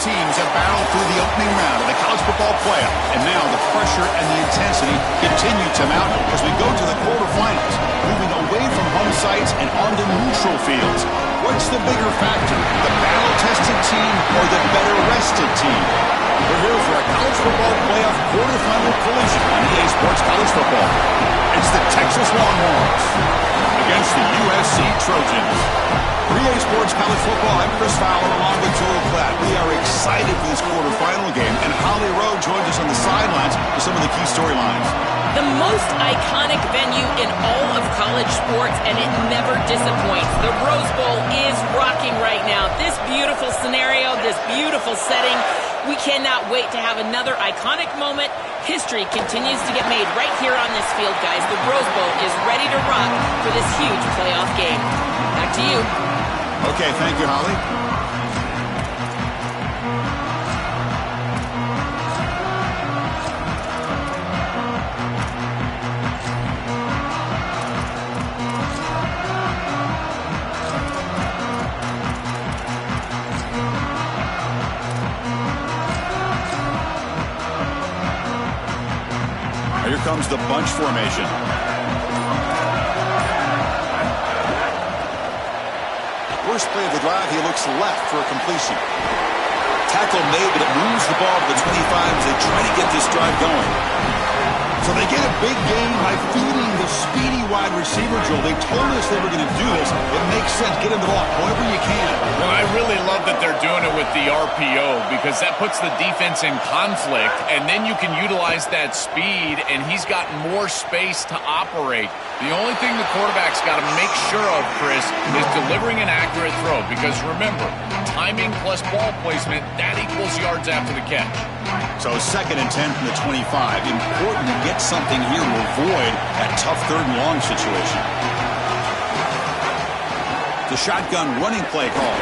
teams have battled through the opening round of the college football playoff, and now the pressure and the intensity continue to mount as we go to the quarterfinals, moving away from home sites and onto neutral fields. What's the bigger factor, the battle-tested team or the better-rested team? We're here for a college football playoff quarterfinal collision on EA Sports College Football. It's the Texas Longhorns against the USC Trojans. For EA Sports College Football, I'm Chris Fowler along with Joel Klatt. We are excited for this quarterfinal game, and Holly Rowe joins us on the sidelines with some of the key storylines. The most iconic venue in all of college sports, and it never disappoints. The Rose Bowl is rocking right now. This beautiful scenario, this beautiful setting. We cannot wait to have another iconic moment. History continues to get made right here on this field, guys. The Rose Bowl is ready to rock for this huge playoff game. Back to you. Okay, thank you, Holly. Here comes the bunch formation. First play of the drive, he looks left for a completion. Tackle made, but it moves the ball to the 25 as they try to get this drive going. So they get a big gain by feeding the speedy wide receiver, Joel. They told us they were going to do this. It makes sense. Get him the ball however you can. Well, I really love that they're doing it with the RPO because that puts the defense in conflict, and then you can utilize that speed, and he's got more space to operate. The only thing the quarterback's got to make sure of, Chris, is delivering an accurate throw because, remember, timing plus ball placement, that equals yards after the catch. So 2nd and 10 from the 25. Important to get something here to avoid that tough 3rd and long situation. The shotgun running play call.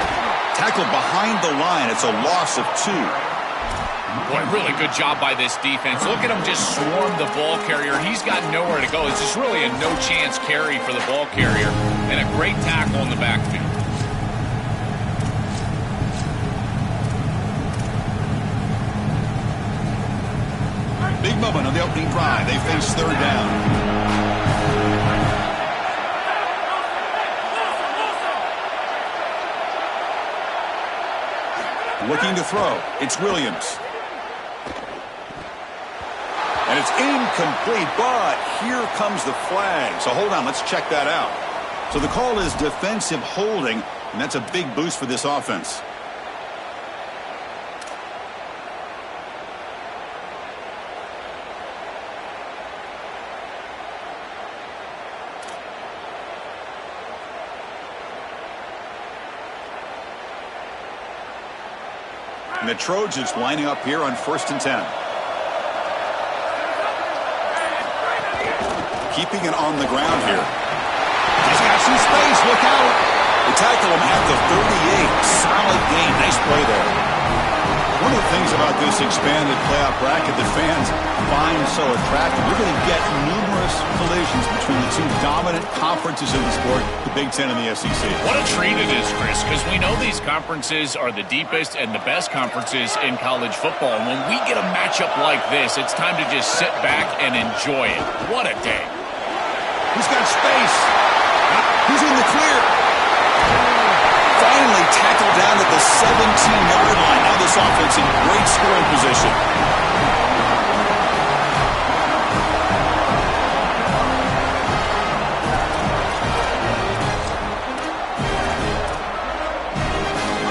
Tackled behind the line. It's a loss of 2. Boy, really good job by this defense. Look at him just swarm the ball carrier. He's got nowhere to go. It's just really a no-chance carry for the ball carrier and a great tackle in the backfield. Big moment on the opening drive. They face 3rd down. Looking to throw. It's Williams. And it's incomplete, but here comes the flag. So hold on, let's check that out. So the call is defensive holding, and that's a big boost for this offense. And the Trojans lining up here on 1st and 10. Keeping it on the ground here. He's got some space. Look out. They tackle him at the 38. Solid gain. Nice play there. One of the things about this expanded playoff bracket that fans find so attractive, you're going to get numerous collisions between the two dominant conferences in the sport, the Big Ten and the SEC. What a treat it is, Chris, because we know these conferences are the deepest and the best conferences in college football. And when we get a matchup like this, it's time to just sit back and enjoy it. What a day. He's got space. He's in the clear. Finally tackled down at the 17-yard line. Now this offense in great scoring position.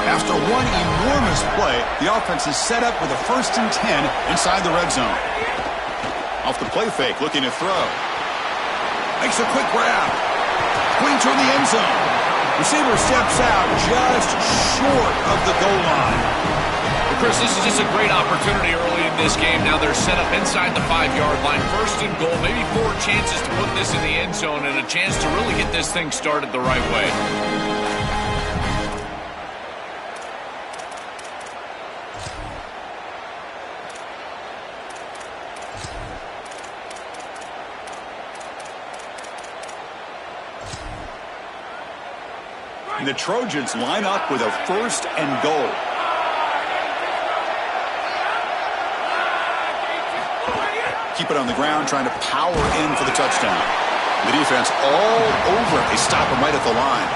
After one enormous play, the offense is set up with a 1st and 10 inside the red zone. Off the play fake, looking to throw. Makes a quick grab. Going toward the end zone. Receiver steps out just short of the goal line. Well, Chris, this is just a great opportunity early in this game. Now they're set up inside the 5-yard line. 1st and goal, maybe 4 chances to put this in the end zone and a chance to really get this thing started the right way. And the Trojans line up with a 1st and goal. Keep it on the ground, trying to power in for the touchdown. The defense all over it. They stop him right at the line.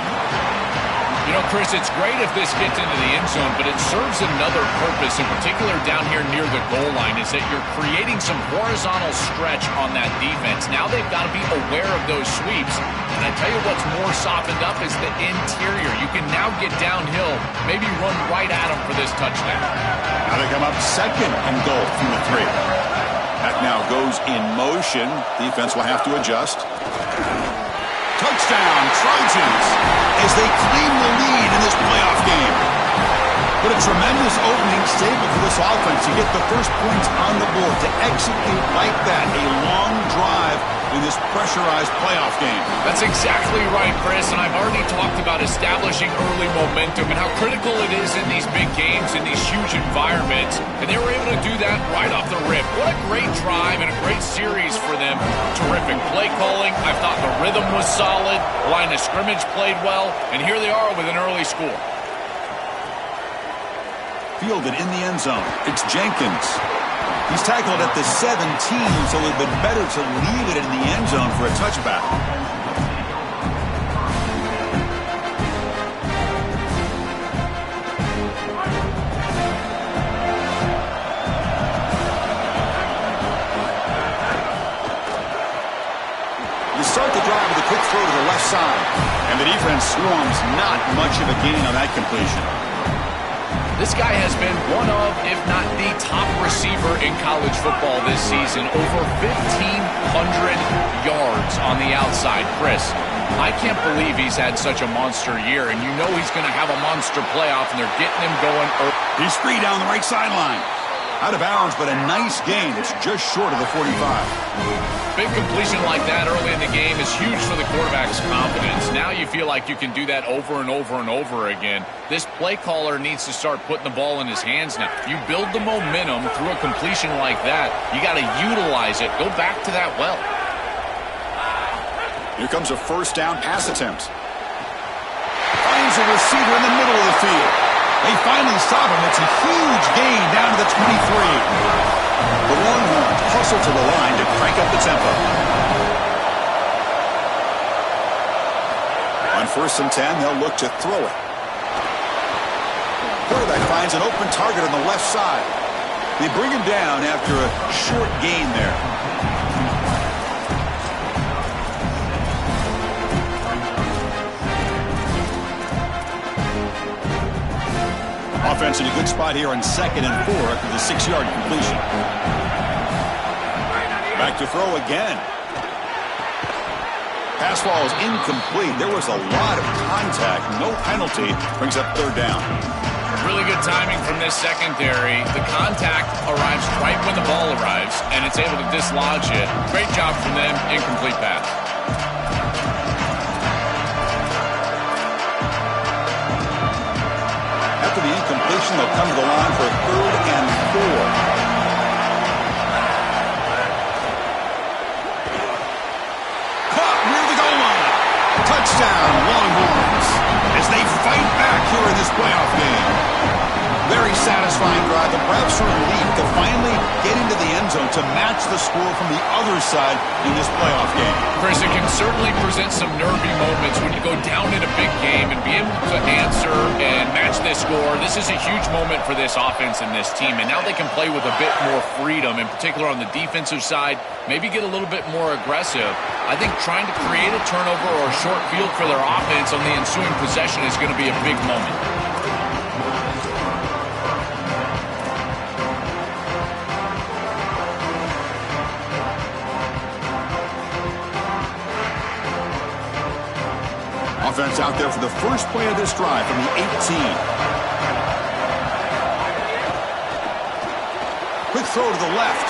You know, Chris, it's great if this gets into the end zone, but it serves another purpose, in particular down here near the goal line, is that you're creating some horizontal stretch on that defense. Now they've got to be aware of those sweeps. And I tell you what's more softened up is the interior. You can now get downhill, maybe run right at them for this touchdown. Now they come up second and goal from the 3. That now goes in motion. Defense will have to adjust. Touchdown, Trojans, as they claim the lead in this playoff game. But a tremendous opening statement for this offense to get the first points on the board, to execute like that, a long drive in this pressurized playoff game. That's exactly right, Chris, and I've already talked about establishing early momentum and how critical it is in these big games, in these huge environments, and they were able to do that right off the rip. What a great drive and a great series for them. Terrific play calling. I thought the rhythm was solid. The line of scrimmage played well, and here they are with an early score. Fielded in the end zone. It's Jenkins. He's tackled at the 17, so it would have been better to leave it in the end zone for a touchback. You start the drive with a quick throw to the left side, and the defense swarms not much of a gain on that completion. This guy has been one of, if not the top receiver in college football this season. Over 1,500 yards on the outside. Chris, I can't believe he's had such a monster year, and you know he's going to have a monster playoff, and they're getting him going early. He's free down the right sideline. Out of bounds, but a nice gain. It's just short of the 45. Big completion like that early in the game is huge for the quarterback's confidence. Now you feel like you can do that over and over and over again. This play caller needs to start putting the ball in his hands now. You build the momentum through a completion like that. You got to utilize it. Go back to that well. Here comes a first down pass attempt. Finds a receiver in the middle of the field. They finally stop him. It's a huge gain down to the 23. The Longhorns hustle to the line to crank up the tempo. On 1st and 10, they'll look to throw it. Quarterback finds an open target on the left side. They bring him down after a short gain there. Offense in a good spot here on 2nd and 4 after the 6-yard completion. Back to throw again. Pass ball is incomplete. There was a lot of contact. No penalty. Brings up 3rd down. Really good timing from this secondary. The contact arrives right when the ball arrives, and it's able to dislodge it. Great job from them. Incomplete pass. After the incompletion, they'll come to the line for 3rd and 4. Caught near the goal line. Touchdown, Longhorns, as they fight back here in this playoff game. Very satisfying drive. The Braves are relieved to finally get into the end zone to match the score from the other side in this playoff game. Chris, it can certainly present some nervy moments when you go down in a big game and be able to answer and match this score. This is a huge moment for this offense and this team, and now they can play with a bit more freedom, in particular on the defensive side, maybe get a little bit more aggressive. I think trying to create a turnover or a short field for their offense on the ensuing possession is going to be a big moment. Offense out there for the first play of this drive from the 18. Quick throw to the left.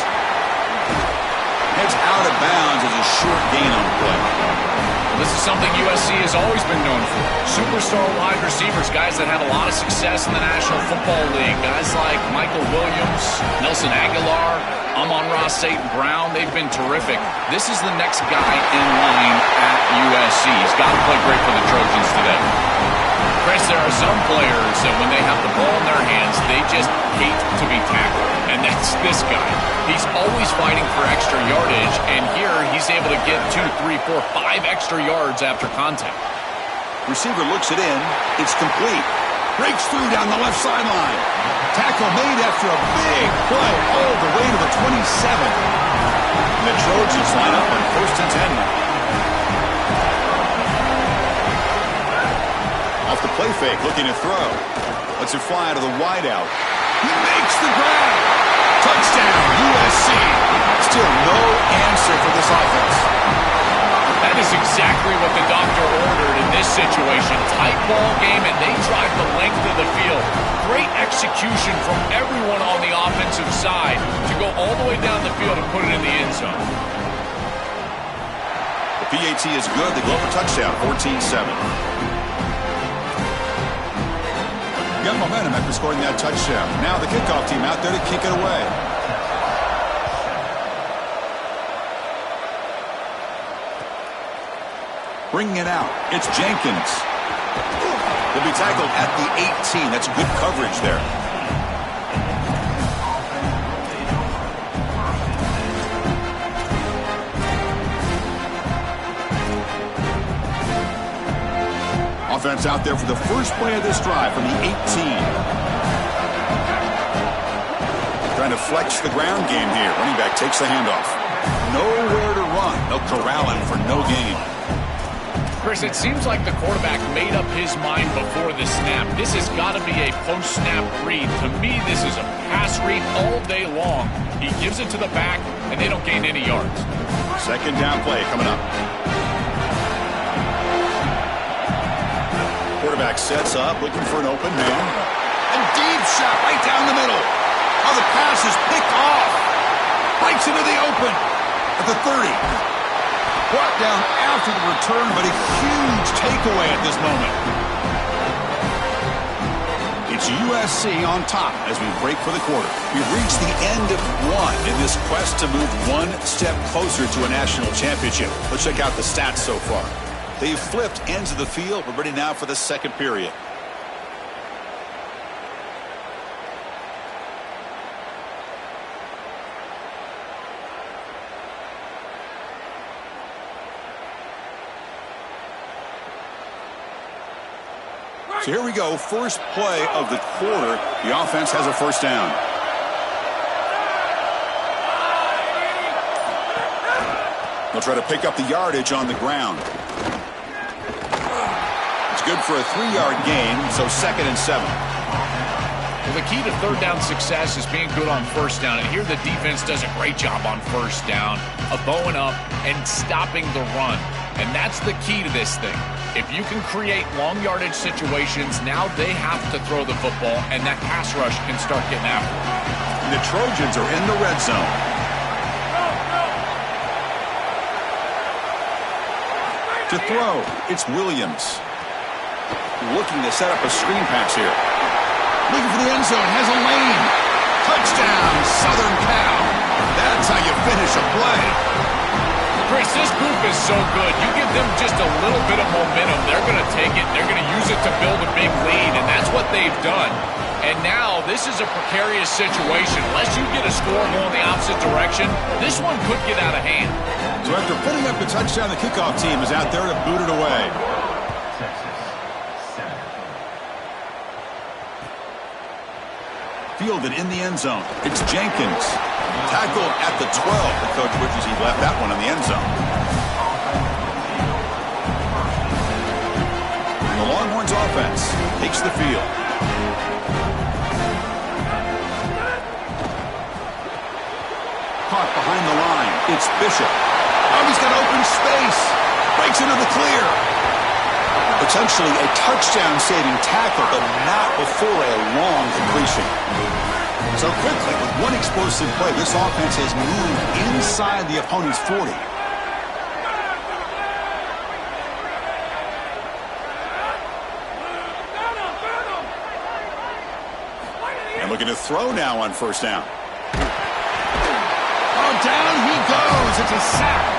Heads out of bounds as a short gain on the play. This is something USC has always been known for. Superstar wide receivers, guys that had a lot of success in the National Football League. Guys like Michael Williams, Nelson Aguilar, Amon-Ra St. Brown, they've been terrific. This is the next guy in line at USC. He's got to play great for the Trojans today. Chris, there are are some players that when they have the ball in their hands, they just hate to be tackled. And that's this guy. He's always fighting for extra yardage, and here he's able to get 2, 3, 4, 5 extra yards after contact. Receiver looks it in. It's complete. Breaks through down the left sideline. Tackle made after a big play all the way to the 27. And the Trojans line up on 1st and 10 now. Off the play fake, looking to throw. Lets it fly to the wideout. He makes the grab. Touchdown, USC. Still no answer for this offense. That is exactly what the doctor ordered in this situation. Tight ball game, and they drive the length of the field. Great execution from everyone on the offensive side to go all the way down the field and put it in the end zone. The PAT is good. They go for touchdown, 14-7. Got momentum after scoring that touchdown. Now the kickoff team out there to kick it away. Bringing it out, it's Jenkins. He'll be tackled at the 18. That's good coverage there. Offense out there for the first play of this drive from the 18. Trying to flex the ground game here. Running back takes the handoff. Nowhere to run. They'll corral him for no gain. Chris, it seems like the quarterback made up his mind before the snap. This has got to be a post-snap read. To me, this is a pass read all day long. He gives it to the back, and they don't gain any yards. Second down play coming up. Quarterback sets up, looking for an open man. And deep shot right down the middle. Oh, the pass is picked off. Breaks into the open at the 30. Brought down after the return, but a huge takeaway at this moment. It's USC on top as we break for the quarter. We've reached the end of one in this quest to move one step closer to a national championship. Let's check out the stats so far. They've flipped ends of the field. We're ready now for the second period. So here we go, first play of the quarter. The offense has a first down. They'll try to pick up the yardage on the ground. It's good for a 3-yard gain, so 2nd and 7. Well, the key to third down success is being good on first down. And here the defense does a great job on first down of bowing up and stopping the run. And that's the key to this thing. If you can create long yardage situations, now they have to throw the football, and that pass rush can start getting after it. And the Trojans are in the red zone. To throw, it's Williams. Looking to set up a screen pass here. Looking for the end zone, has a lane. Touchdown, Southern Cal. That's how you finish a play. Chris, this group is so good. You give them just a little bit of momentum, they're going to take it. They're going to use it to build a big lead, and that's what they've done. And now this is a precarious situation. Unless you get a score going the opposite direction, this one could get out of hand. So after putting up the touchdown, the kickoff team is out there to boot it away. Fielded in the end zone. It's Jenkins. Tackled at the 12. The coach wishes he left that one in the end zone. The Longhorns offense takes the field. Caught behind the line. It's Bishop. Oh, he's got open space. Breaks into the clear. Potentially a touchdown-saving tackle, but not before a long completion. So quickly, with one explosive play, this offense has moved inside the opponent's 40. And looking to throw now on first down. Oh, down he goes. It's a sack.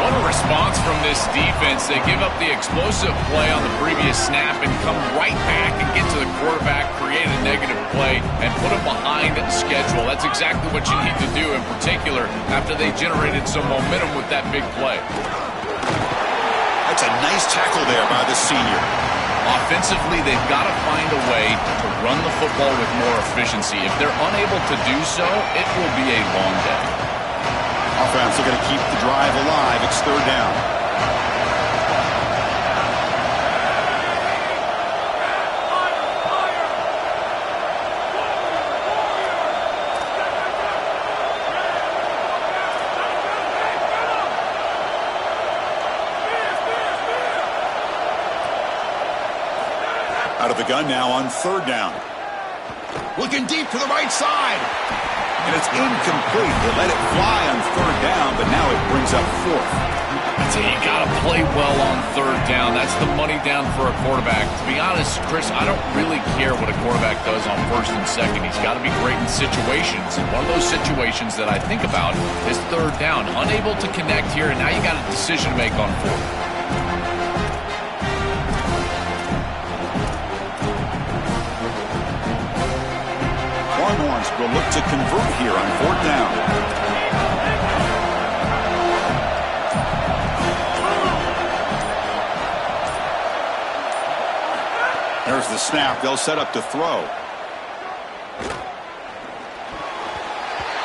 What a response from this defense. They give up the explosive play on the previous snap and come right back and get to the quarterback, create a negative play, and put him behind schedule. That's exactly what you need to do, in particular, after they generated some momentum with that big play. That's a nice tackle there by the senior. Offensively, they've got to find a way to run the football with more efficiency. If they're unable to do so, it will be a long day. Offense are going to keep the drive alive. It's third down. Out of the gun now on third down. Looking deep to the right side. And it's incomplete. They let it fly on third down, but now it brings up fourth. That's it. You got to play well on third down. That's the money down for a quarterback. To be honest, Chris, I don't really care what a quarterback does on first and second. He's got to be great in situations. And one of those situations that I think about is third down. Unable to connect here, and now you got a decision to make on fourth. Longhorns will look to convert here on fourth down. There's the snap. They'll set up to throw.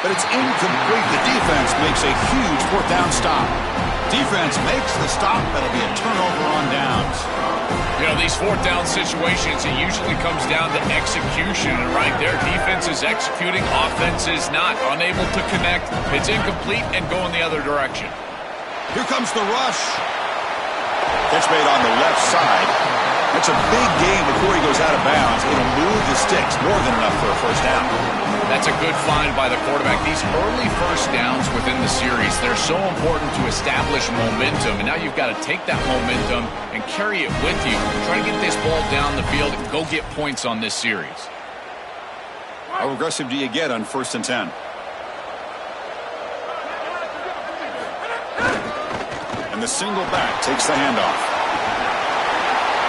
But it's incomplete. The defense makes a huge fourth down stop. Defense makes the stop. That'll be a turnover on downs. You know, these fourth down situations, it usually comes down to execution. And right there, defense is executing, offense is not. Unable to connect. It's incomplete and going the other direction. Here comes the rush. Catch made on the left side. That's a big gain before he goes out of bounds. It'll move the sticks more than enough for a first down. That's a good find by the quarterback. These early first downs within the series, they're so important to establish momentum. And now you've got to take that momentum and carry it with you. Try to get this ball down the field and go get points on this series. How aggressive do you get on 1st and 10? And the single back takes the handoff.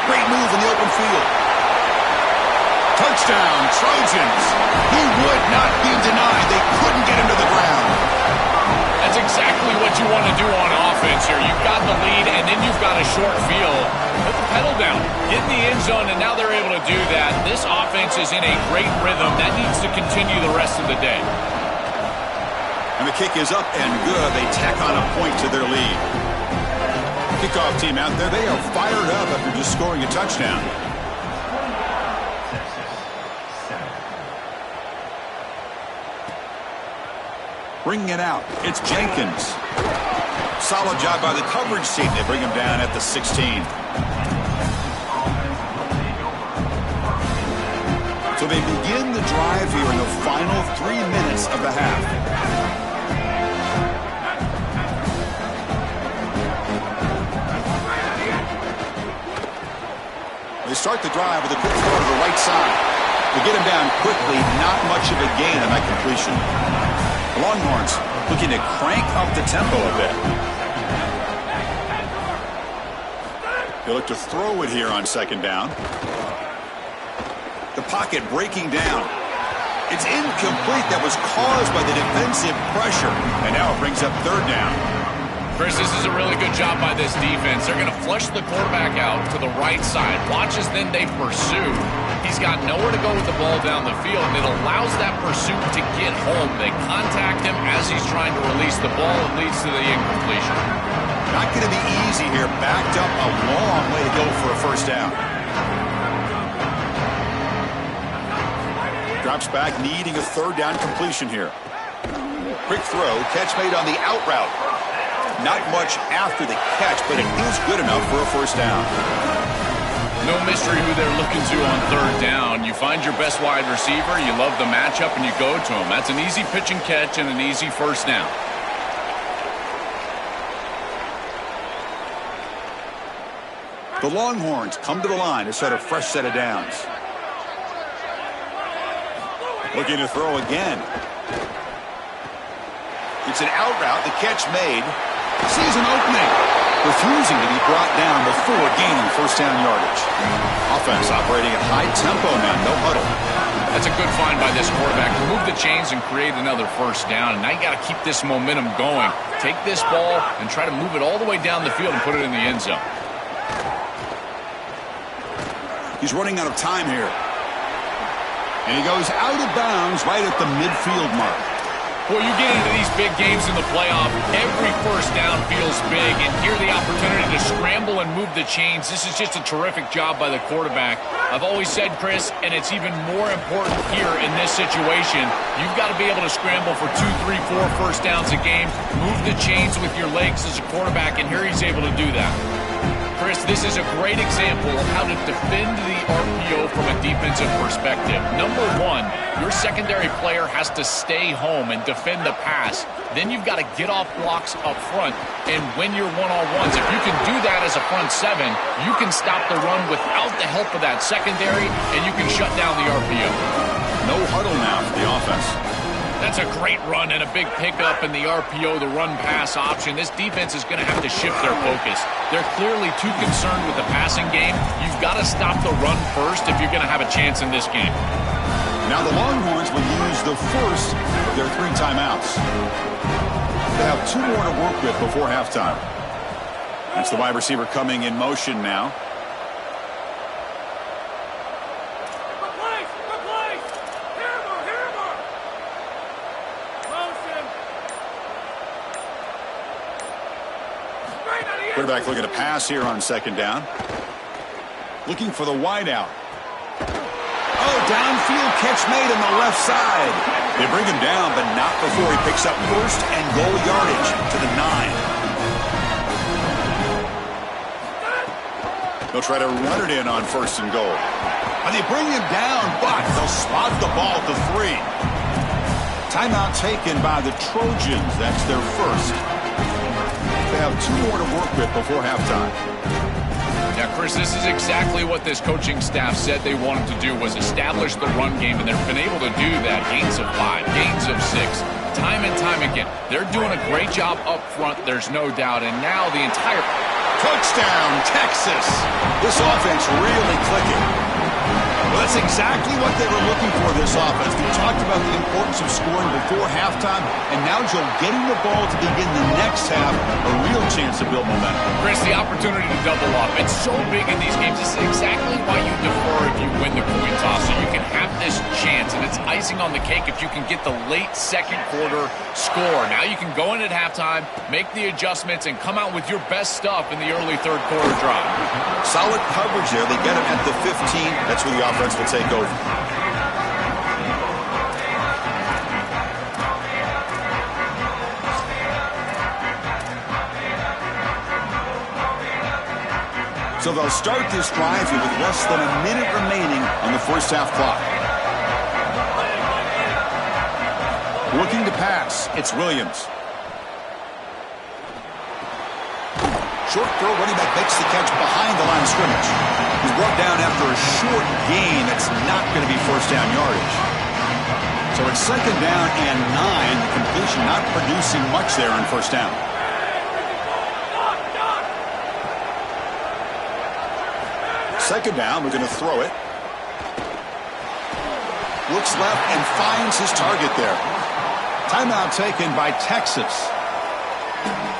Great move in the open field. Touchdown, Trojans. He would not be denied. They couldn't get him to the ground. That's exactly what you want to do on offense here. You've got the lead, and then you've got a short field. Put the pedal down. Get in the end zone, and now they're able to do that. This offense is in a great rhythm. That needs to continue the rest of the day. And the kick is up and good. They tack on a point to their lead. Kickoff team out there, they are fired up after just scoring a touchdown. Bringing it out, it's Jenkins. Solid job by the coverage team. They bring him down at the 16. So they begin the drive here in the final 3 minutes of the half. They start the drive with a quick throw to the right side. They get him down quickly, not much of a gain on that completion. The Longhorns looking to crank up the tempo a bit. They look to throw it here on 2nd down. The pocket breaking down. It's incomplete. That was caused by the defensive pressure. And now it brings up 3rd down. Chris, this is a really good job by this defense. They're going to flush the quarterback out to the right side. Watch as then they pursue. He's got nowhere to go with the ball down the field, and it allows that pursuit to get home. They contact him as he's trying to release the ball. It leads to the incompletion. Not going to be easy here. Backed up a long way to go for a first down. Drops back, needing a 3rd down completion here. Quick throw, catch made on the out route. Not much after the catch, but it is good enough for a first down. No mystery who they're looking to on 3rd down. You find your best wide receiver, you love the matchup, and you go to him. That's an easy pitch and catch and an easy first down. The Longhorns come to the line to set a fresh set of downs. Looking to throw again. It's an out route, the catch made. Sees an opening. Refusing to be brought down before gaining first down yardage. Offense operating at high tempo now. No huddle. That's a good find by this quarterback. Move the chains and create another first down. And now you got to keep this momentum going. Take this ball and try to move it all the way down the field and put it in the end zone. He's running out of time here. And he goes out of bounds right at the midfield mark. Well, you get into these big games in the playoff, every first down feels big, and here the opportunity to scramble and move the chains. This is just a terrific job by the quarterback. I've always said, Chris, and it's even more important here in this situation, you've got to be able to scramble for 2, 3, 4 first downs a game, move the chains with your legs as a quarterback, and here he's able to do that. Chris, this is a great example of how to defend the RPO from a defensive perspective. Number one, your secondary player has to stay home and defend the pass. Then you've got to get off blocks up front and win your one-on-ones. If you can do that as a front seven, you can stop the run without the help of that secondary, and you can shut down the RPO. No huddle now for the offense. That's a great run and a big pickup in the RPO, the run-pass option. This defense is going to have to shift their focus. They're clearly too concerned with the passing game. You've got to stop the run first if you're going to have a chance in this game. Now the Longhorns will use the first of their 3 timeouts. They have 2 more to work with before halftime. That's the wide receiver coming in motion now. Quarterback looking to pass here on second down. Looking for the wideout. Oh, downfield catch made on the left side. They bring him down, but not before he picks up first and goal yardage to the 9. They'll try to run it in on first and goal. And they bring him down, but they'll spot the ball to 3. Timeout taken by the Trojans. That's their first. They have 2 more to work with before halftime. Yeah, Chris, this is exactly what this coaching staff said they wanted to do, was establish the run game, and they've been able to do that. Gains of 5, gains of 6, time and time again. They're doing a great job up front, there's no doubt, and now the entire... Touchdown, Texas! This offense really clicking. Well, that's exactly what they were looking for, this offense. We talked about the importance of scoring before halftime, and now, Joe, getting the ball to begin the next half, a real chance to build momentum. Chris, the opportunity to double up. It's so big in these games. This is exactly why you defer if you win the coin toss, so you can have this chance, and it's icing on the cake if you can get the late second quarter score. Now you can go in at halftime, make the adjustments, and come out with your best stuff in the early third quarter drive. Solid coverage there. They get it at the 15. That's where the offense will take over. So they'll start this drive here with less than a minute remaining on the first half clock. Looking to pass, it's Williams. Short throw, running back makes the catch behind the line of scrimmage. He's brought down after a short gain. That's not going to be first down yardage. So it's second down and 9. The completion not producing much there on first down. Second down, we're going to throw it. Looks left and finds his target there. Timeout taken by Texas.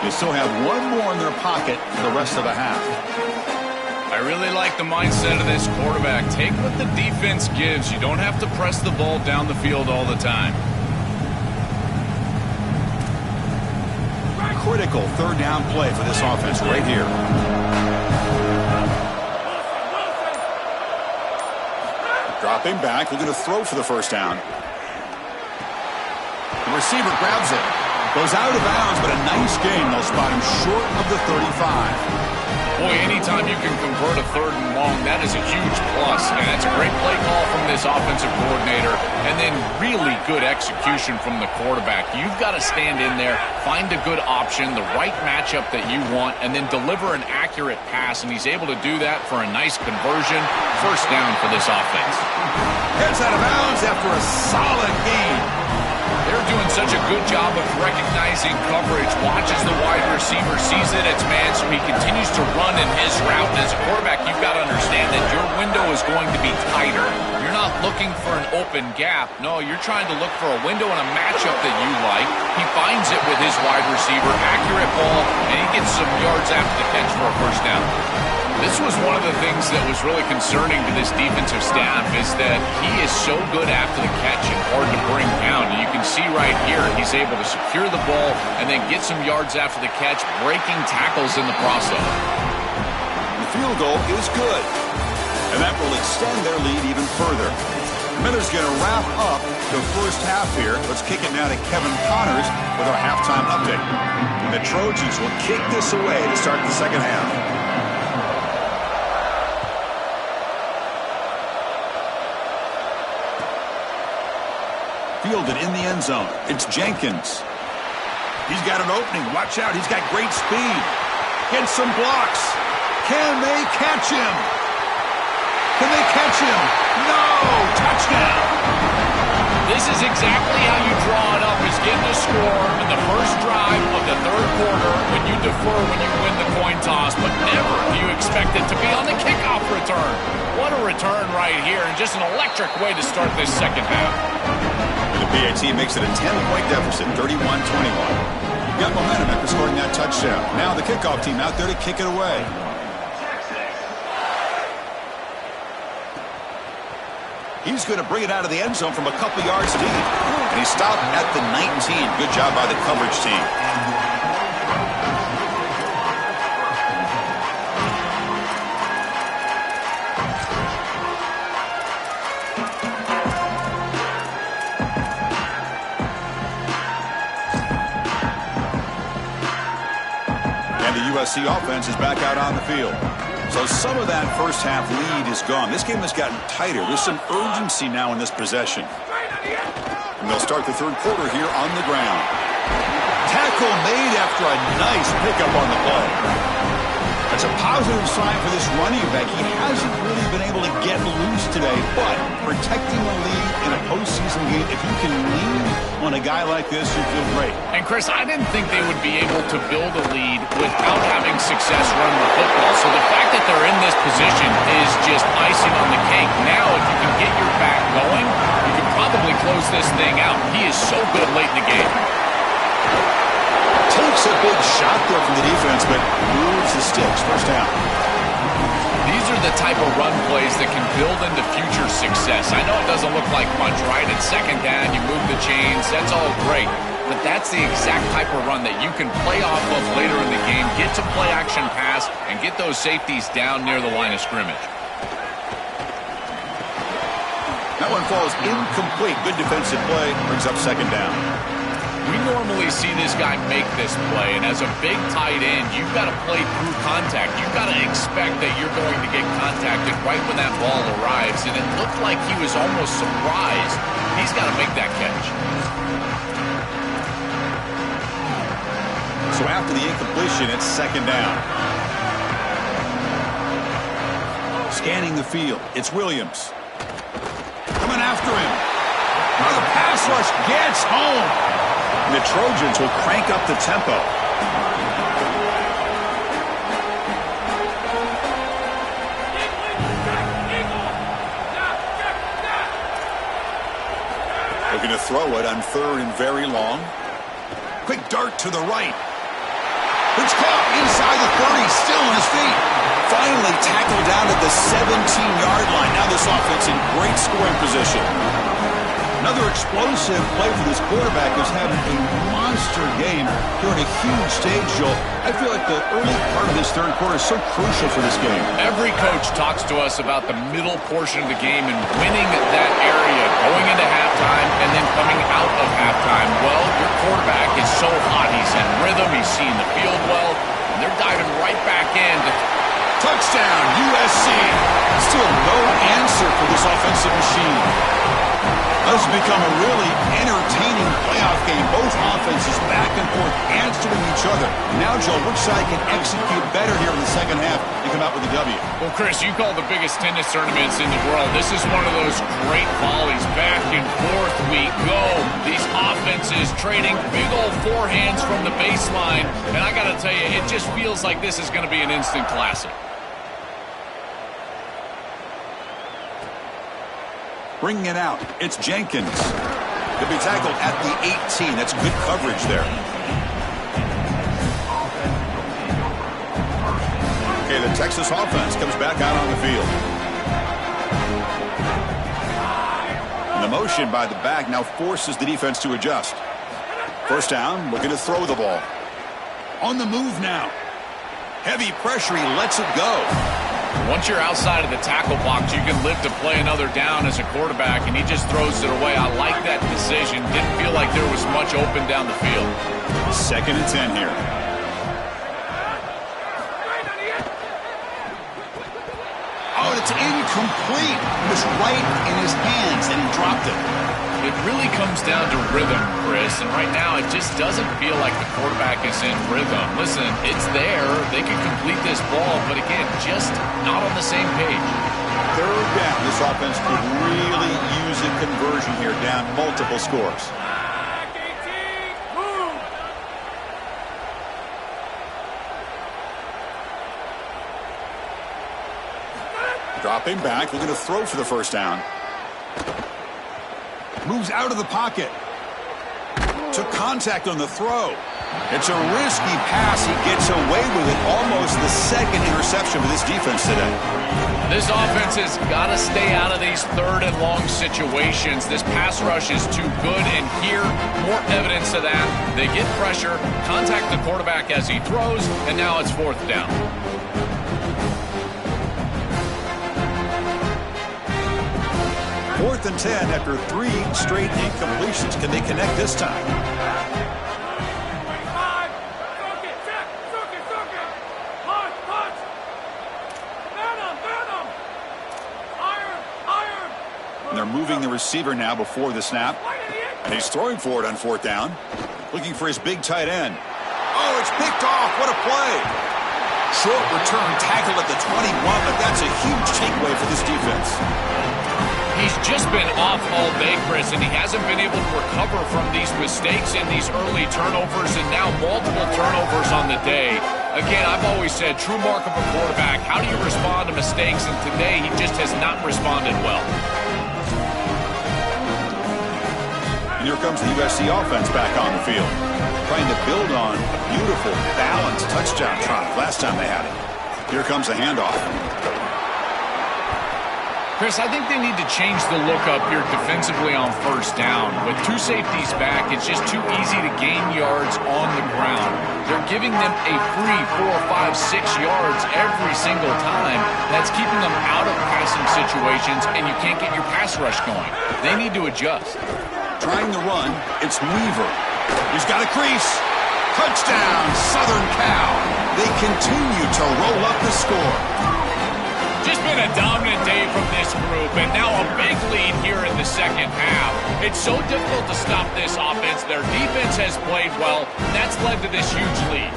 They still have 1 more in their pocket for the rest of the half. I really like the mindset of this quarterback. Take what the defense gives. You don't have to press the ball down the field all the time. Critical third down play for this offense right here. Dropping back, looking to throw for the first down. The receiver grabs it. Goes out of bounds, but a nice gain. They'll spot him short of the 35. Boy, anytime you can convert a third and long, that is a huge plus. And that's a great play call from this offensive coordinator. And then really good execution from the quarterback. You've got to stand in there, find a good option, the right matchup that you want, and then deliver an accurate pass. And he's able to do that for a nice conversion. First down for this offense. Heads out of bounds after a solid gain. They're doing such a good job of recognizing coverage, watches the wide receiver, sees that it's man, so he continues to run in his route. And as a quarterback, you've got to understand that your window is going to be tighter. You're not looking for an open gap. No, you're trying to look for a window and a matchup that you like. He finds it with his wide receiver, accurate ball, and he gets some yards after the catch for a first down. This was one of the things that was really concerning to this defensive staff is that he is so good after the catch and hard to bring down. And you can see right here he's able to secure the ball and then get some yards after the catch, breaking tackles in the process. The field goal is good, and that will extend their lead even further. Miller's going to wrap up the first half here. Let's kick it now to Kevin Connors with our halftime update. The Trojans will kick this away to start the second half. Fielded in the end zone. It's Jenkins. He's got an opening. Watch out. He's got great speed. Gets some blocks. Can they catch him? Can they catch him? No! Touchdown! This is exactly how you draw it up, is getting a score in the first drive of the third quarter when you defer when you win the coin toss, but never do you expect it to be on the kickoff return. What a return right here, and just an electric way to start this second half. The PAT makes it a 10-point deficit, 31-21. Got momentum after scoring that touchdown. Now the kickoff team out there to kick it away. He's going to bring it out of the end zone from a couple yards deep. And he stopped at the 19. Good job by the coverage team. And the USC offense is back out on the field. So some of that first half lead is gone. This game has gotten tighter. There's some urgency now in this possession. And they'll start the third quarter here on the ground. Tackle made after a nice pickup on the play. That's a positive sign for this running back. He hasn't really been able to get loose today, but protecting the lead in a postseason game, if you can lean on a guy like this, you feel great. And Chris, I didn't think they would be able to build a lead without having success running the football. So the fact that they're in this position is just icing on the cake. Now, if you can get your back going, you can probably close this thing out. He is so good late in the game. Takes a big shot there from the defense, but moves the sticks. First down. These are the type of run plays that can build into future success. I know it doesn't look like much, right? It's second down, you move the chains, that's all great. But that's the exact type of run that you can play off of later in the game, get to play action pass, and get those safeties down near the line of scrimmage. That one falls incomplete. Good defensive play, brings up second down. We normally see this guy make this play, and as a big tight end, you've got to play through contact. You've got to expect that you're going to get contacted right when that ball arrives, and it looked like he was almost surprised. He's got to make that catch. So after the incompletion, it's second down. Scanning the field, it's Williams. Coming after him. Now the pass rush gets home. The Trojans will crank up the tempo. Looking to throw it on third and very long. Quick dart to the right. It's caught inside the 30, still on his feet. Finally tackled down at the 17-yard line. Now this offense in great scoring position. Another explosive play for this quarterback who's having a monster game here on a huge stage, Joel. I feel like the early part of this third quarter is so crucial for this game. Every coach talks to us about the middle portion of the game and winning that area, going into halftime and then coming out of halftime. Well, your quarterback is so hot. He's in rhythm. He's seeing the field well. And they're diving right back in. Touchdown, USC. Still no answer for this offensive machine. This has become a really entertaining playoff game. Both offenses back and forth answering each other. Now, Joe, which side can execute better here in the second half and come out with a W? Well, Chris, you call the biggest tennis tournaments in the world. This is one of those great volleys. Back and forth we go. These offenses trading big old forehands from the baseline. And I got to tell you, it just feels like this is going to be an instant classic. Bringing it out, it's Jenkins. He'll be tackled at the 18. That's good coverage there. Okay, the Texas offense comes back out on the field. And the motion by the back now forces the defense to adjust. First down, looking to throw the ball. On the move now. Heavy pressure, he lets it go. Once you're outside of the tackle box, you can live to play another down as a quarterback, and he just throws it away. I like that decision. Didn't feel like there was much open down the field. 2nd and 10 here. Oh, it's incomplete. It was right in his hands, and he dropped it. It really comes down to rhythm, Chris, and right now it just doesn't feel like the quarterback is in rhythm. Listen, it's there. They could complete this ball, but again, just not on the same page. 3rd down. This offense could really use a conversion here, down multiple scores. Dropping back, looking to throw for the first down. Moves out of the pocket. Took contact on the throw. It's a risky pass. He gets away with it. Almost the 2nd interception for this defense today. This offense has got to stay out of these 3rd and long situations. This pass rush is too good, and here, more evidence of that. They get pressure, contact the quarterback as he throws, and now it's 4th down. 4th and 10 after 3 straight incompletions. Can they connect this time? And they're moving the receiver now before the snap. And he's throwing for it on 4th down. Looking for his big tight end. Oh, it's picked off. What a play. Short return, tackled at the 21, but that's a huge takeaway for this defense. He's just been off all day, Chris, and he hasn't been able to recover from these mistakes and these early turnovers, and now multiple turnovers on the day. Again, I've always said, true mark of a quarterback, how do you respond to mistakes? And today, he just has not responded well. And here comes the USC offense back on the field, trying to build on a beautiful, balanced touchdown drive last time they had it. Here comes the handoff. Chris, I think they need to change the look up here defensively on 1st down. With 2 safeties back, it's just too easy to gain yards on the ground. They're giving them a free 4, 5, 6 yards every single time. That's keeping them out of passing situations, and you can't get your pass rush going. They need to adjust. Trying the run, it's Weaver. He's got a crease. Touchdown, Southern Cal. They continue to roll up the score. Just been a dominant day from this group, and now a big lead here in the 2nd half. It's so difficult to stop this offense. Their defense has played well, and that's led to this huge lead.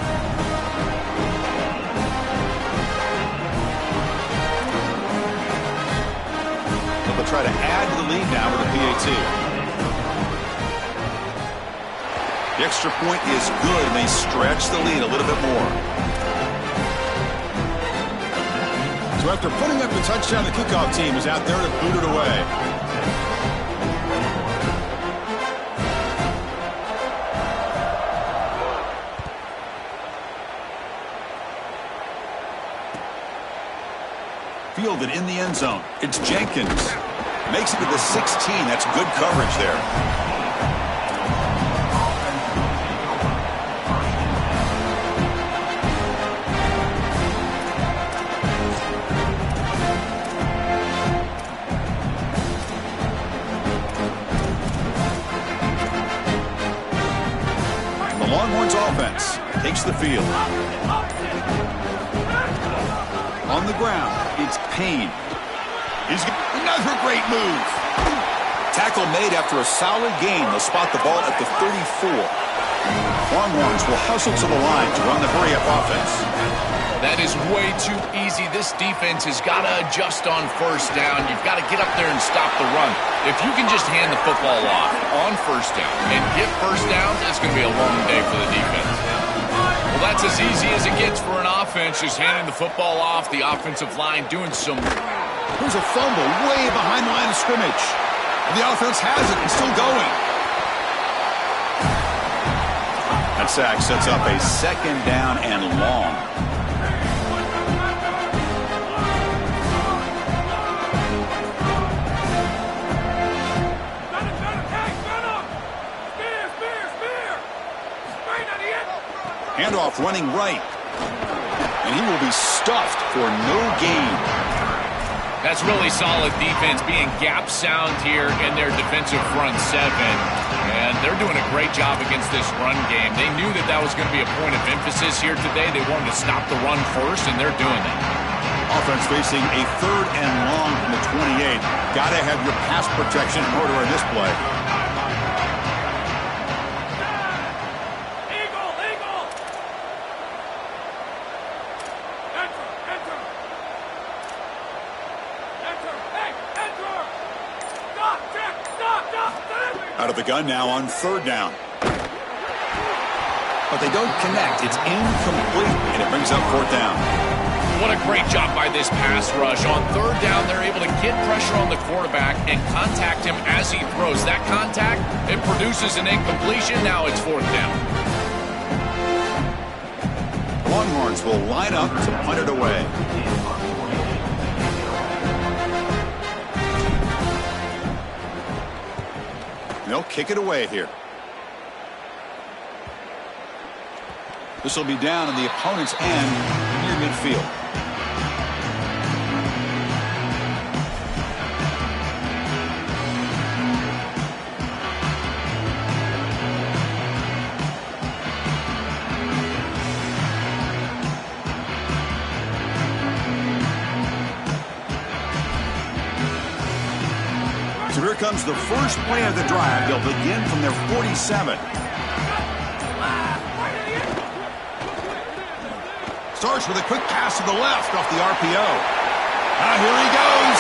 They'll try to add to the lead now with a PAT. The extra point is good, and they stretch the lead a little bit more. So after putting up the touchdown, the kickoff team is out there to boot it away. Fielded in the end zone. It's Jenkins. Makes it to the 16. That's good coverage there. Longhorns offense takes the field. On the ground, it's Payne. He's got another great move. Tackle made after a solid gain. They'll spot the ball at the 34. Longhorns will hustle to the line to run the hurry-up offense. That is way too easy. This defense has got to adjust on first down. You've got to get up there and stop the run. If you can just hand the football off on first down and get first downs, it's going to be a long day for the defense. Well, that's as easy as it gets for an offense, just handing the football off. The offensive line doing some... Here's a fumble way behind the line of scrimmage. The offense has it and still going. That sack sets up a second down and long. Handoff running right. And he will be stuffed for no gain. That's really solid defense, being gap sound here in their defensive front seven. And they're doing a great job against this run game. They knew that that was going to be a point of emphasis here today. They wanted to stop the run first, and they're doing that. Offense facing a third and long from the 28. Got to have your pass protection in order in this play. Out of the gun now on third down. But they don't connect. It's incomplete, and it brings up fourth down. What a great job by this pass rush. On third down, they're able to get pressure on the quarterback and contact him as he throws. That contact, it produces an incompletion. Now it's fourth down. Longhorns will line up to punt it away. They'll kick it away here. This will be down in the opponent's end near midfield. So here comes the first play of the drive. They'll begin from their 47. Starts with a quick pass to the left off the RPO. Here he goes.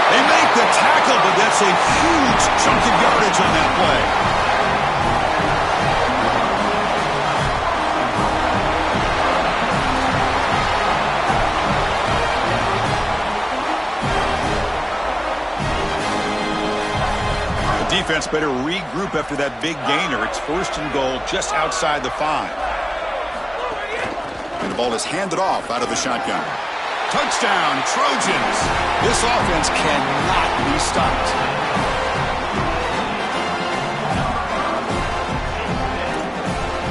They make the tackle, but that's a huge chunk of yardage on that play. Defense better regroup after that big gainer. It's first and goal just outside the 5. And the ball is handed off out of the shotgun. Touchdown, Trojans. This offense cannot be stopped.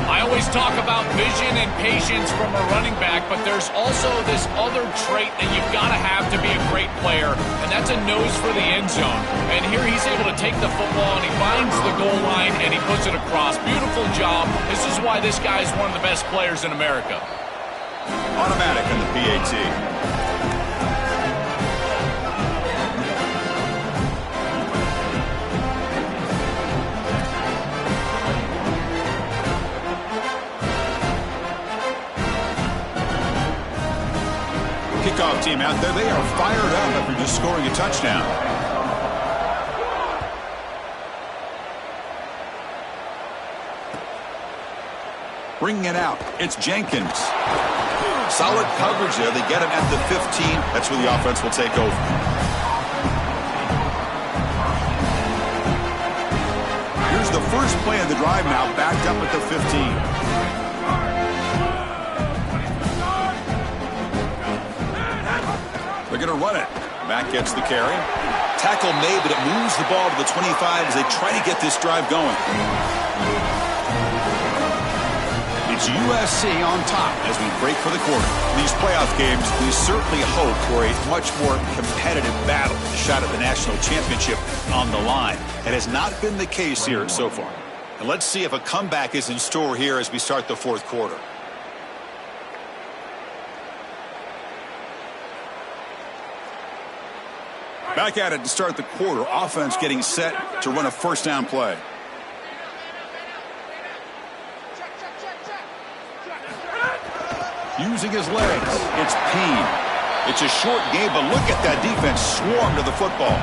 I always talk about vision and patience from a running back, but there's also this other trait that you've got to have to be a great player, and that's a nose for the end zone. And here he's able to take the football, and he finds the goal line, and he puts it across. Beautiful job. This is why this guy is one of the best players in America. Automatic in the PAT. Kickoff team out there. They are fired up after just scoring a touchdown. Bringing it out. It's Jenkins. Solid coverage there. They get him at the 15. That's where the offense will take over. Here's the first play of the drive now, backed up at the 15. They're going to run it. Mack gets the carry. Tackle made, but it moves the ball to the 25 as they try to get this drive going. It's USC on top as we break for the quarter. In these playoff games, we certainly hope for a much more competitive battle. A shot at the national championship on the line. It has not been the case here so far. And let's see if a comeback is in store here as we start the fourth quarter. Back at it to start the quarter. Offense getting set to run a first down play. Using his legs. It's Payne. It's a short game, but look at that defense swarm to the football.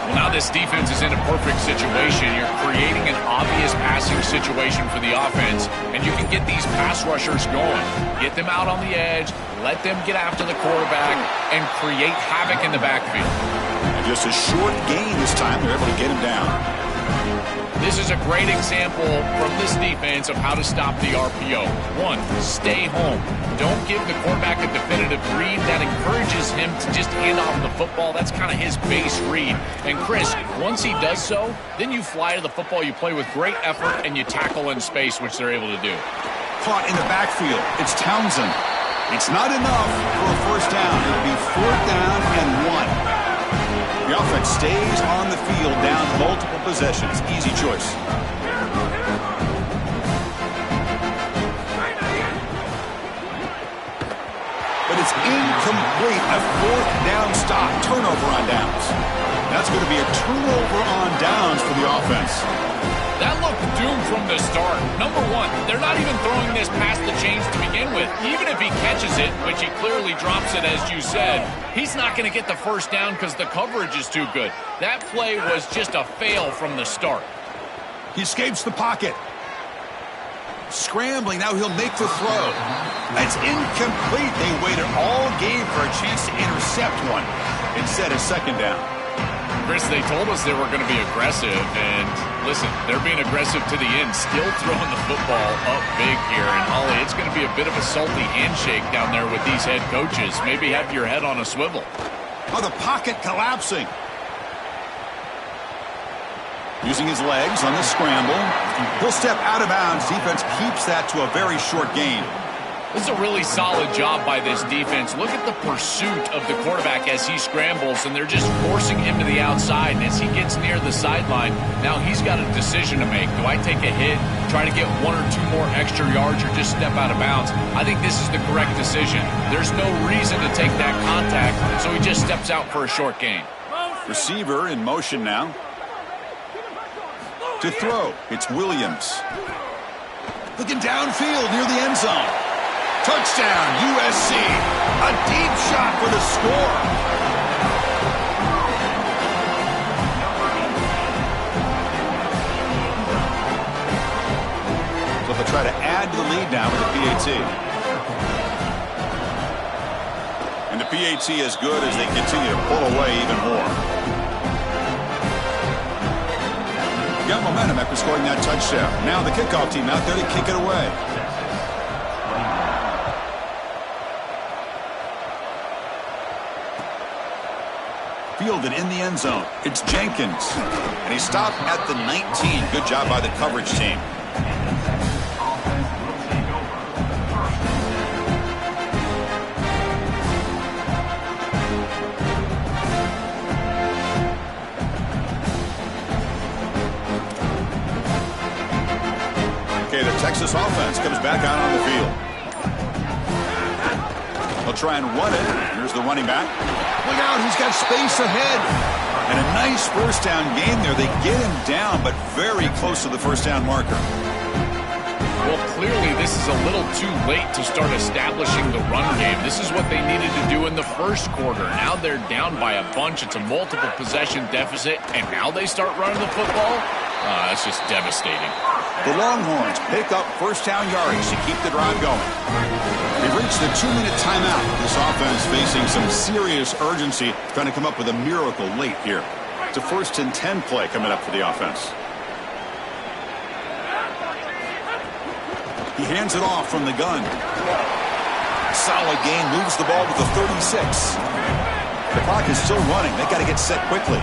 Well, now this defense is in a perfect situation. You're creating an obvious passing situation for the offense, and you can get these pass rushers going. Get them out on the edge, let them get after the quarterback, and create havoc in the backfield. And just a short gain this time. They're able to get him down. This is a great example from this defense of how to stop the RPO. One, stay home. Don't give the quarterback a definitive read. That encourages him to just hand off the football. That's kind of his base read. And Chris, once he does so, then you fly to the football. You play with great effort, and you tackle in space, which they're able to do. Caught in the backfield. It's Townsend. It's not enough for a first down. It'll be 4th down and 1. The offense stays on the field down multiple possessions. Easy choice. But it's incomplete. A 4th down stop. Turnover on downs. That's going to be a turnover on downs for the offense. That looked doomed from the start. Number one, they're not even throwing this past the chains to begin with. Even if he catches it, which he clearly drops it as you said, he's not going to get the first down because the coverage is too good. That play was just a fail from the start. He escapes the pocket. Scrambling, now he'll make the throw. It's incomplete. They waited all game for a chance to intercept one. Instead, a second down. Chris, they told us they were going to be aggressive, and listen, they're being aggressive to the end, still throwing the football up big here. And Holly, it's going to be a bit of a salty handshake down there with these head coaches. Maybe have your head on a swivel. Oh, the pocket collapsing. Using his legs on the scramble. He'll step out of bounds. Defense keeps that to a very short gain. This is a really solid job by this defense. Look at the pursuit of the quarterback as he scrambles, and they're just forcing him to the outside. And as he gets near the sideline, now he's got a decision to make. Do I take a hit, try to get 1 or 2 more extra yards, or just step out of bounds? I think this is the correct decision. There's no reason to take that contact, so he just steps out for a short gain. Receiver in motion now. To throw, it's Williams. Looking downfield near the end zone. Touchdown, USC. A deep shot for the score. So they'll try to add to the lead now with the PAT. And the PAT is good as they continue to pull away even more. Got momentum after scoring that touchdown. Now the kickoff team out there to kick it away. Fielded in the end zone. It's Jenkins. And he stopped at the 19. Good job by the coverage team. Okay, the Texas offense comes back out on the field. They'll try and run it. Here's the running back. Look out, he's got space ahead. And a nice first down gain there. They get him down, but very close to the first down marker. Well, clearly this is a little too late to start establishing the run game. This is what they needed to do in the first quarter. Now they're down by a bunch. It's a multiple possession deficit, and now they start running the football? That's just devastating. The Longhorns pick up first down yardage to keep the drive going. They've reached the 2-minute timeout. This offense facing some serious urgency, trying to come up with a miracle late here. It's a 1st and 10 play coming up for the offense. He hands it off from the gun. Solid gain, moves the ball to the 36. The clock is still running. They got to get set quickly.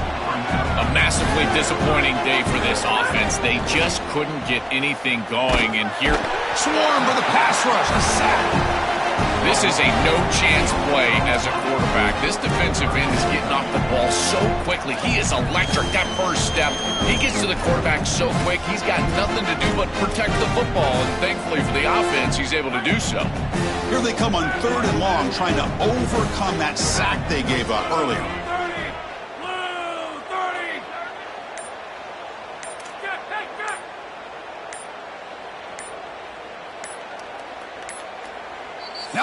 A massively disappointing day for this offense. They just couldn't get anything going. And here, swarm for the pass rush. A sack. This is a no-chance play as a quarterback. This defensive end is getting off the ball so quickly. He is electric. That first step, he gets to the quarterback so quick, he's got nothing to do but protect the football. And thankfully for the offense, he's able to do so. Here they come on 3rd and long, trying to overcome that sack they gave up earlier.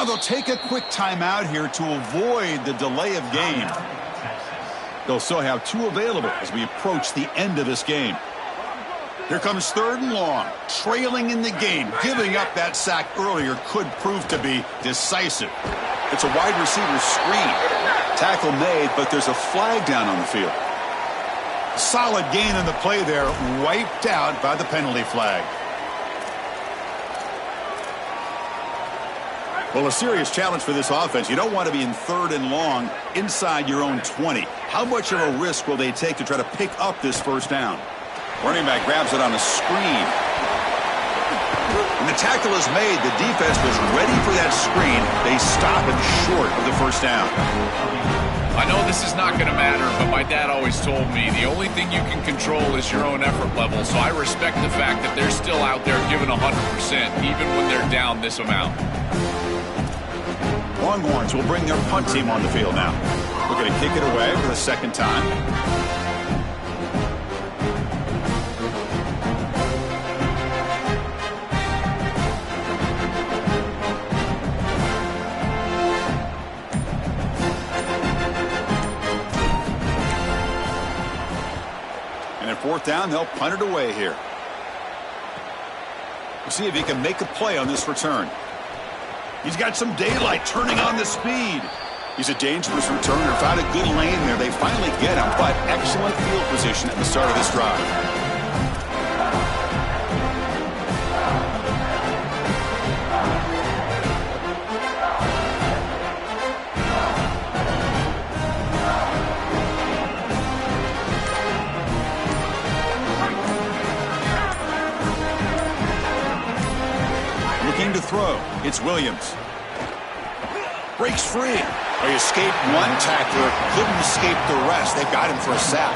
Now they'll take a quick timeout here to avoid the delay of game. They'll still have 2 available as we approach the end of this game. Here comes 3rd and long, trailing in the game. Giving up that sack earlier could prove to be decisive. It's a wide receiver screen. Tackle made, but there's a flag down on the field. Solid gain in the play there, wiped out by the penalty flag. Well, a serious challenge for this offense. You don't want to be in 3rd and long inside your own 20. How much of a risk will they take to try to pick up this 1st down? Running back grabs it on a screen. When the tackle is made, the defense was ready for that screen. They stop it short of the 1st down. I know this is not going to matter, but my dad always told me the only thing you can control is your own effort level, so I respect the fact that they're still out there giving 100%, even when they're down this amount. Longhorns will bring their punt team on the field now. We're going to kick it away for the 2nd time. And at 4th down, they'll punt it away here. We'll see if he can make a play on this return. He's got some daylight, turning on the speed. He's a dangerous returner. Found a good lane there. They finally get him, but excellent field position at the start of this drive. To throw. It's Williams. Breaks free. They escaped one tackler, couldn't escape the rest. They've got him for a sack.